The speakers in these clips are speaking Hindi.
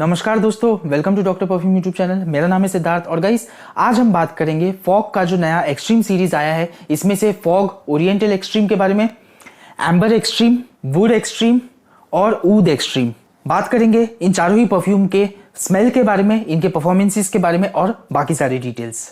नमस्कार दोस्तों, welcome to doctor perfume YouTube channel. मेरा नाम है सिद्धार्थ और गाइस आज हम बात करेंगे फॉग का जो नया एक्सट्रीम सीरीज आया है, इसमें से फॉग ओरिएंटल एक्सट्रीम के बारे में, एम्बर एक्सट्रीम, वुड एक्सट्रीम और ऊद एक्सट्रीम। बात करेंगे इन चारों ही परफ्यूम के स्मेल के बारे में, इनके परफॉर्मेंसेस के बारे में और बाकी सारी डिटेल्स।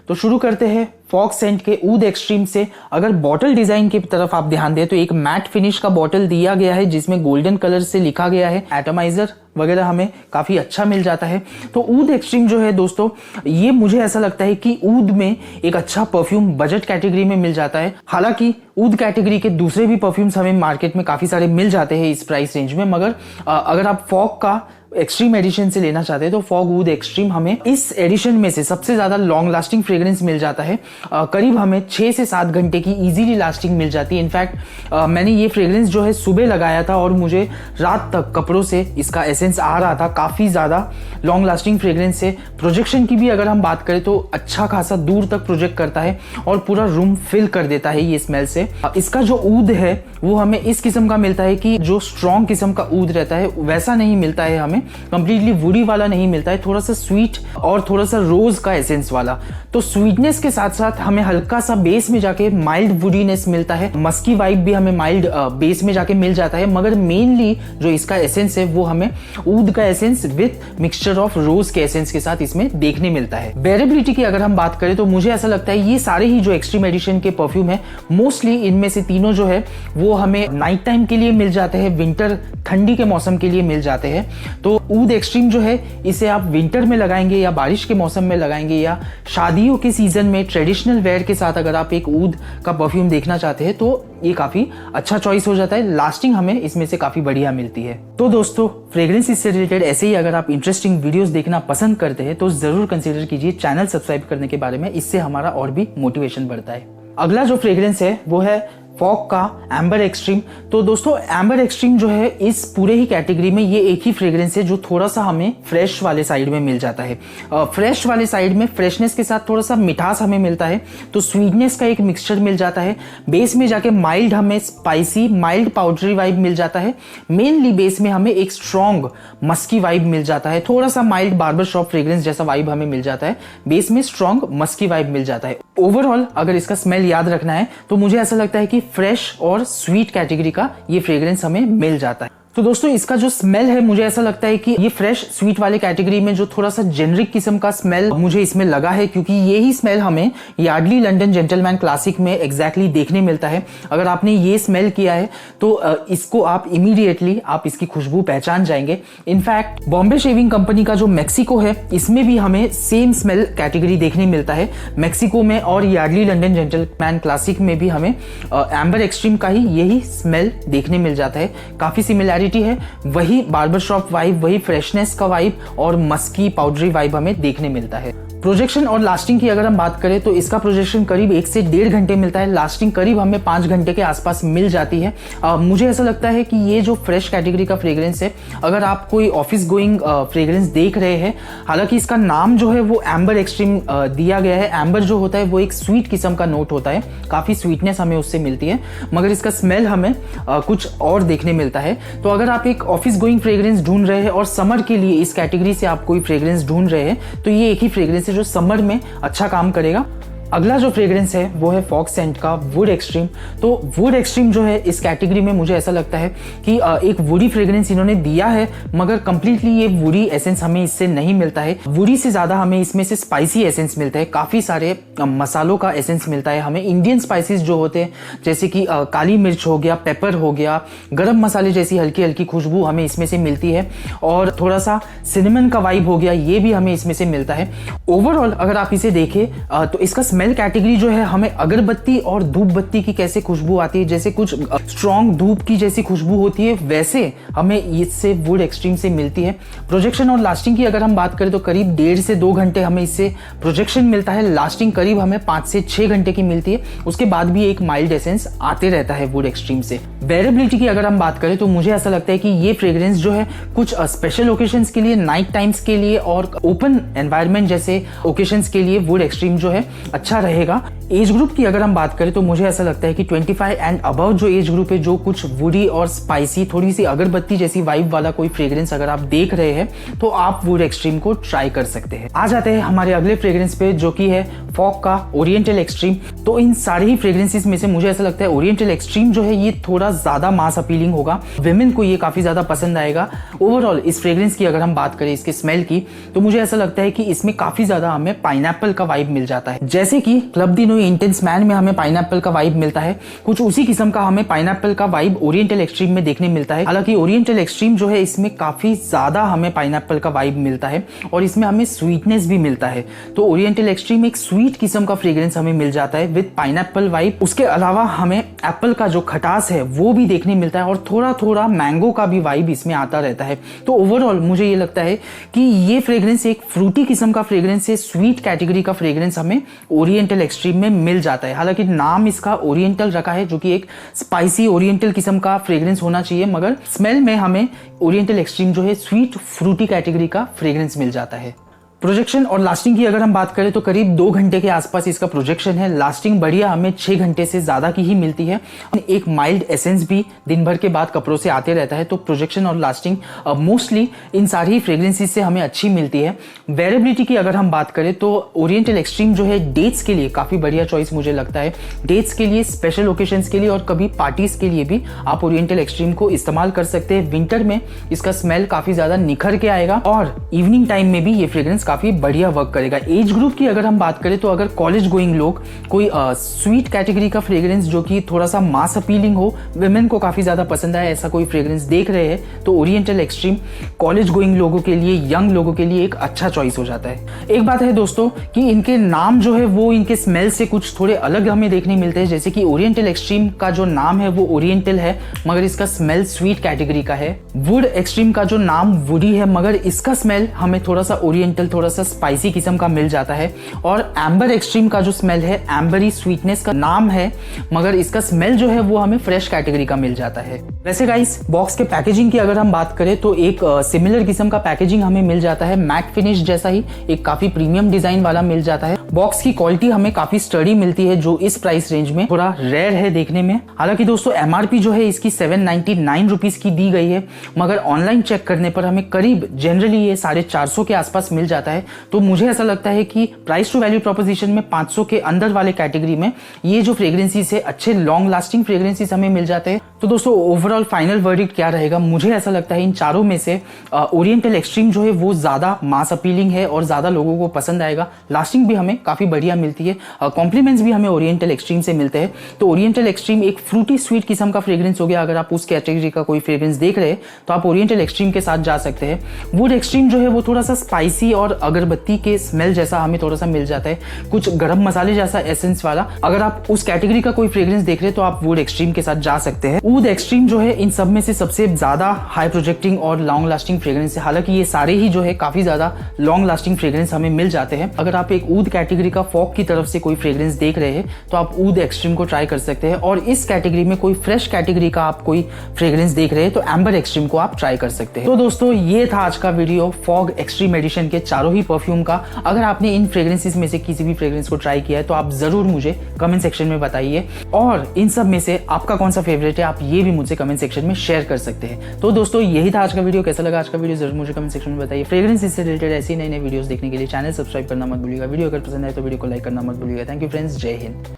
तो शुरू करते हैं फॉग सेंट के ऊद एक्सट्रीम से। अगर बॉटल डिजाइन की तरफ आप ध्यान दें तो एक मैट फिनिश का बॉटल दिया गया है जिसमें गोल्डन कलर से लिखा गया है। एटमाइजर वगैरह हमें काफी अच्छा मिल जाता है। तो ऊद एक्सट्रीम जो है दोस्तों, ये मुझे ऐसा लगता है कि ऊद में एक अच्छा परफ्यूम बजट कैटेगरी में मिल जाता है। हालांकि ऊद कैटेगरी के दूसरे भी परफ्यूम्स हमें मार्केट में काफी सारे मिल जाते हैं इस प्राइस रेंज में, मगर अगर आप फॉग का एक्सट्रीम एडिशन से लेना चाहते हैं तो फॉग ऊद एक्सट्रीम हमें इस एडिशन में से सबसे ज्यादा लॉन्ग लास्टिंग फ्रेग्रेंस मिल जाता है। करीब हमें 6 से 7 घंटे की इजीली लास्टिंग मिल जाती है। इनफैक्ट मैंने ये फ्रेग्रेंस जो है सुबह लगाया था और मुझे रात तक कपड़ों से इसका एसेंस आ रहा था। काफी ज्यादा लॉन्ग लास्टिंग फ्रेग्रेंस है। प्रोजेक्शन की भी अगर हम बात करें तो अच्छा खासा दूर तक प्रोजेक्ट करता है और पूरा रूम फिल कर देता है ये स्मेल से। इसका जो ऊद है वो हमें इस किस्म का मिलता है कि जो स्ट्रॉन्ग किस्म का ऊद रहता है वैसा नहीं मिलता है, हमें कंप्लीटली वुडी वाला नहीं मिलता है, थोड़ा सा स्वीट और थोड़ा सा रोज का एसेंस वाला। तो स्वीटनेस के साथ साथ हमें हल्का सा बेस में जाके माइल्ड वुडीनेस मिलता है। मस्की वाइब भी हमें माइल्ड बेस में जाके मिल जाता है, मगर मेनली जो इसका एसेंस है वो हमें ऊद का एसेंस विद मिक्सचर ऑफ रोज के एसेंस के साथ इसमें देखने मिलता है। बेरेबिलिटी की अगर हम बात करें तो मुझे ऐसा लगता है ये सारे ही जो एक्सट्रीम एडिशन के परफ्यूम है, मोस्टली इनमें से तीनों जो है वो हमें नाइट टाइम के लिए मिल जाते हैं, विंटर ठंडी के मौसम के लिए मिल जाते हैं। तो ऊद एक्सट्रीम जो है इसे आप विंटर में लगाएंगे या बारिश के मौसम में लगाएंगे या शादियों के सीजन में ट्रेडिशनल वेयर के साथ अगर आप एक ऊद का परफ्यूम देखना चाहते हैं तो ये काफी अच्छा चॉइस हो जाता है। लास्टिंग हमें इसमें से काफी बढ़िया मिलती है। तो दोस्तों, फ्रेग्रेंस से रिलेटेड ऐसे ही अगर आप इंटरेस्टिंग वीडियोस देखना पसंद करते हैं तो जरूर कंसीडर कीजिए चैनल सब्सक्राइब करने के बारे में। इससे हमारा और भी मोटिवेशन बढ़ता है। अगला जो फ्रेग्रेंस है वो है फॉग का एम्बर एक्सट्रीम। तो दोस्तों, एम्बर एक्सट्रीम जो है इस पूरे ही कैटेगरी में ये एक ही फ्रेग्रेंस है जो थोड़ा सा हमें फ्रेश वाले साइड में मिल जाता है। फ्रेश वाले साइड में फ्रेशनेस के साथ थोड़ा सा मिठास हमें मिलता है, तो स्वीटनेस का एक मिक्सचर मिल जाता है। बेस में जाके माइल्ड हमें स्पाइसी माइल्ड पाउडरी वाइब मिल जाता है। मेनली बेस में हमें एक स्ट्रॉन्ग मस्की वाइब मिल जाता है, थोड़ा सा माइल्ड बार्बर शॉप फ्रेग्रेंस जैसा वाइब हमें मिल जाता है। बेस में स्ट्रॉन्ग मस्की वाइब मिल जाता है। ओवरऑल अगर इसका स्मेल याद रखना है तो मुझे ऐसा लगता है कि फ्रेश और स्वीट कैटेगरी का ये फ्रेग्रेंस हमें मिल जाता है। तो दोस्तों, इसका जो स्मेल है मुझे ऐसा लगता है कि ये फ्रेश स्वीट वाले कैटेगरी में जो थोड़ा सा जेनरिक किस्म का स्मेल मुझे इसमें लगा है, क्योंकि ये ही स्मेल हमें यार्डली लंदन जेंटलमैन क्लासिक में एग्जैक्टली देखने मिलता है। अगर आपने ये स्मेल किया है तो इसको आप इमीडिएटली आप इसकी खुशबू पहचान जाएंगे। इनफैक्ट बॉम्बे शेविंग कंपनी का जो मैक्सिको है इसमें भी हमें सेम स्मेल कैटेगरी देखने मिलता है। मैक्सिको में और यार्डली लंदन जेंटलमैन क्लासिक में भी हमें एम्बर एक्सट्रीम का ही यही स्मेल देखने मिल जाता है। काफी सिमिलैरिटी है, वही बार्बर शॉप वाइब, वही फ्रेशनेस का वाइब और मस्की पाउडरी वाइब हमें देखने मिलता है। प्रोजेक्शन और लास्टिंग की अगर हम बात करें तो इसका प्रोजेक्शन करीब 1 से 1.5 घंटे मिलता है। लास्टिंग करीब हमें 5 घंटे के आसपास मिल जाती है। मुझे ऐसा लगता है कि ये जो फ्रेश कैटेगरी का फ्रेग्रेंस है, अगर आप कोई ऑफिस गोइंग फ्रेग्रेंस देख रहे हैं, हालांकि इसका नाम जो है वो एम्बर एक्सट्रीम दिया गया है। एम्बर जो होता है वो एक स्वीट किस्म का नोट होता है, काफी स्वीटनेस हमें उससे मिलती है, मगर इसका स्मेल हमें कुछ और देखने मिलता है। तो अगर आप एक ऑफिस गोइंग फ्रेग्रेंस ढूंढ रहे हैं और समर के लिए इस कैटेगरी से आप कोई फ्रेग्रेंस ढूंढ रहे हैं तो ये एक ही फ्रेग्रेंस है जो समर में अच्छा काम करेगा। अगला जो फ्रेग्रेंस है वो है फॉग सेंट का वुड एक्सट्रीम। तो वुड एक्सट्रीम जो है इस कैटेगरी में मुझे ऐसा लगता है कि एक वुडी फ्रेग्रेंस इन्होंने दिया है, मगर कंप्लीटली ये वुडी एसेंस हमें इससे नहीं मिलता है। वुडी से ज्यादा हमें इसमें से स्पाइसी एसेंस मिलता है, काफी सारे मसालों का एसेंस मिलता है हमें। इंडियन स्पाइसेस जो होते हैं जैसे कि काली मिर्च हो गया, पेपर हो गया, गरम मसाले जैसी हल्की हल्की खुशबू हमें इसमें से मिलती है, और थोड़ा सा सिनेमन का वाइब हो गया, ये भी हमें इसमें से मिलता है। ओवरऑल अगर आप इसे देखें तो इसका स्मेल कैटेगरी जो है हमें अगरबत्ती और धूप बत्ती की कैसे खुशबू आती है, जैसे कुछ स्ट्रॉन्ग धूप की जैसी खुशबू होती है, वैसे हमें इससे वुड एक्सट्रीम से मिलती है। प्रोजेक्शन और लास्टिंग की अगर हम बात करें तो करीब 1.5 से 2 घंटे हमें इससे प्रोजेक्शन मिलता है। लास्टिंग करीब हमें 5 से 6 घंटे की मिलती है। उसके बाद भी एक माइल्ड एसेंस आते रहता है वुड एक्सट्रीम से। वेरेबिलिटी की अगर हम बात करें तो मुझे ऐसा लगता है कि ये फ्रेग्रेंस जो है कुछ स्पेशल ओकेशंस के लिए, नाइट टाइम्स के लिए और ओपन एनवायरनमेंट जैसे ओकेशंस के लिए वुड एक्सट्रीम जो है अच्छा रहेगा। एज ग्रुप की अगर हम बात करें तो मुझे ऐसा लगता है कि 25 एंड अबव जो एज ग्रुप है, जो कुछ वुडी और स्पाइसी थोड़ी सी अगरबत्ती जैसी वाइब वाला कोई फ्रेग्रेंस अगर आप देख रहे हैं तो आप वुड एक्सट्रीम को ट्राई कर सकते हैं। आ जाते हैं हमारे अगले फ्रेग्रेंस पे, जो कि है फॉग का ओरिएंटल एक्सट्रीम। तो इन सारे ही फ्रेग्रेंसेस में से मुझे ऐसा लगता है ओरिएंटल एक्सट्रीम जो है ये थोड़ा ज्यादा मास अपीलिंग होगा, विमेन को ये काफी ज्यादा पसंद आएगा। ओवरऑल इस फ्रेग्रेंस की अगर हम बात करें इसके स्मेल की, तो मुझे ऐसा लगता है कि इसमें काफी ज्यादा हमें पाइनएप्पल का वाइब मिल जाता है। जैसे कि क्लब दी नोई इंटेंस मैन में हमें पाइनएप्पल का वाइब मिलता है, कुछ उसी किस्म का हमें पाइनएप्पल का वाइब ओरिएंटल एक्सट्रीम में देखने मिलता है। हालांकि ओरिएंटल एक्सट्रीम जो है इसमें काफी ज्यादा हमें पाइनएप्पल का वाइब मिलता है और इसमें हमें स्वीटनेस भी मिलता है। तो ओरिएंटल एक्सट्रीम एक स्वीट किस्म का फ्रेग्रेंस हमें मिल जाता है विद पाइनएप्पल वाइब। उसके अलावा हमें एप्पल का जो खटास है वो भी देखने मिलता है और थोड़ा थोड़ा मैंगो का भी वाइब इसमें आता रहता है। तो ओवरऑल मुझे ये लगता है कि ये फ्रेग्रेंस एक फ्रूटी किस्म का फ्रेग्रेंस है, स्वीट कैटेगरी का फ्रेग्रेंस हमें ओरिएंटल एक्सट्रीम में मिल जाता है। हालांकि नाम इसका ओरिएंटल रखा है, जो कि एक स्पाइसी ओरिएंटल किस्म का फ्रेग्रेंस होना चाहिए, मगर स्मेल में हमें ओरिएंटल एक्सट्रीम जो है स्वीट फ्रूटी कैटेगरी का फ्रेग्रेंस मिल जाता है। प्रोजेक्शन और लास्टिंग की अगर हम बात करें तो करीब 2 घंटे के आसपास इसका प्रोजेक्शन है। लास्टिंग बढ़िया हमें 6 घंटे से ज्यादा की ही मिलती है। एक माइल्ड एसेंस भी दिन भर के बाद कपड़ों से आते रहता है। तो प्रोजेक्शन और लास्टिंग मोस्टली इन सारी फ्रेग्रेंसेस से हमें अच्छी मिलती है। वेरेबिलिटी की अगर हम बात करें तो ओरिएंटल एक्सट्रीम जो है डेट्स के लिए काफी बढ़िया चॉइस मुझे लगता है। डेट्स के लिए, स्पेशल ओकेशंस के लिए और कभी पार्टीज के लिए भी आप ओरिएंटल एक्सट्रीम को इस्तेमाल कर सकते हैं। विंटर में इसका स्मेल काफी ज्यादा निखर के आएगा और इवनिंग टाइम में भी ये फ्रेग्रेंस काफी बढ़िया वर्क करेगा। एज ग्रुप की अगर हम बात करें तो अगर कॉलेज गोइंग लोग कोई स्वीट कैटेगरी का फ्रेग्रेंस जो कि थोड़ा सा मास अपीलिंग हो, विमेन को काफी ज्यादा पसंद आए, ऐसा कोई फ्रेग्रेंस देख रहे हैं तो ओरिएंटल एक्सट्रीम कॉलेज गोइंग लोगों के लिए, यंग लोगों के लिए एक अच्छा चॉइस हो जाता है। एक बात है दोस्तों कि इनके नाम जो है वो इनके स्मेल से कुछ थोड़े अलग हमें देखने मिलते हैं। जैसे कि ओरिएंटल एक्सट्रीम का जो नाम है वो ओरिएंटल है, मगर इसका स्मेल स्वीट कैटेगरी का है। वुड एक्सट्रीम का जो नाम वुडी है, मगर इसका स्मेल हमें थोड़ा सा ओरिएंटल, थोड़ा सा स्पाइसी किस्म का मिल जाता है। और एम्बर एक्सट्रीम का जो स्मेल है, एम्बरी स्वीटनेस का नाम है, मगर इसका स्मेल जो है वो हमें फ्रेश कैटेगरी का मिल जाता है। वैसे गाइस, बॉक्स के पैकेजिंग की अगर हम बात करें तो एक सिमिलर किस्म का पैकेजिंग हमें मिल जाता है। मैट फिनिश जैसा ही एक काफी प्रीमियम डिजाइन वाला मिल जाता है। बॉक्स की क्वालिटी हमें काफी स्टडी मिलती है, जो इस प्राइस रेंज में थोड़ा रेयर है देखने में। हालांकि दोस्तों एमआरपी जो है इसकी 799 रुपीज की दी गई है, मगर ऑनलाइन चेक करने पर हमें करीब जनरली ये 450 के आसपास मिल जाता है। तो मुझे ऐसा लगता है कि प्राइस टू वैल्यू प्रोपोजिशन में 500 के अंदर वाले कैटेगरी में ये जो फ्रेग्रेंसेस है, अच्छे लॉन्ग लास्टिंग फ्रेग्रेंसेस हमें मिल जाते हैं। तो दोस्तों ओवरऑल फाइनल वर्डिक्ट क्या रहेगा? मुझे ऐसा लगता है इन चारों में से ओरिएंटल एक्सट्रीम जो है वो ज्यादा मास अपीलिंग है और ज्यादा लोगों को पसंद आएगा। लास्टिंग भी हमें काफी बढ़िया मिलती है, कॉम्प्लीमेंट्स भी हमें ओरिएंटल एक्सट्रीम से मिलते हैं। तो ओरिएंटल एक्सट्रीम एक फ्रूटी स्वीट किस्म का फ्रेग्रेंस हो गया। अगर आप उस कैटेगरी का कोई फ्रेग्रेंस देख रहे हैं तो आप ओरिएंटल एक्सट्रीम के साथ जा सकते हैं। वुड एक्सट्रीम जो है वो थोड़ा सा स्पाइसी और अगरबत्ती के स्मेल जैसा हमें थोड़ा सा मिल जाता है, कुछ गरम मसाले जैसा एसेंस वाला। अगर आप उस कैटेगरी का कोई फ्रेग्रेंस देख रहे हैं तो आप वुड एक्सट्रीम के साथ जा सकते हैं। ऊद एक्सट्रीम जो है इन सब में से सबसे ज्यादा हाई प्रोजेक्टिंग और लॉन्ग लास्टिंग फ्रेग्रेंस है। हालांकि ये सारे ही जो है काफी ज्यादा लॉन्ग लास्टिंग फ्रेग्रेंस हमें मिल जाते हैं। अगर आप एक ऊद कैटेगरी का फॉग की तरफ से कोई फ्रेग्रेंस देख रहे हैं तो आप ऊद एक्सट्रीम को ट्राई कर सकते हैं, और इस कैटेगरी में कोई फ्रेश कैटेगरी का आप कोई फ्रेग्रेंस देख रहे हैं तो एम्बर एक्सट्रीम को आप ट्राई कर सकते हैं। तो दोस्तों ये था आज का वीडियो फॉग एक्सट्रीम एडिशन के चारों ही परफ्यूम का। अगर आपने इन फ्रेग्रेंसेस में से किसी भी फ्रेग्रेंस को ट्राई किया है तो आप जरूर मुझे कमेंट सेक्शन में बताइए, और इन सब में से आपका कौन सा फेवरेट है आप ये भी मुझे कमेंट सेक्शन में शेयर कर सकते हैं। तो दोस्तों यही था आज का वीडियो। कैसा लगा आज का वीडियो जरूर मुझे कमेंट सेक्शन में बताइए। फ्रेग्रेंस से रिलेटेड ऐसी नई नई वीडियोस देखने के लिए चैनल सब्सक्राइब करना मत भूलिएगा। वीडियो अगर पसंद आए तो वीडियो को लाइक करना मत भूलिएगा। थैंक यू फ्रेंड्स, जय हिंद।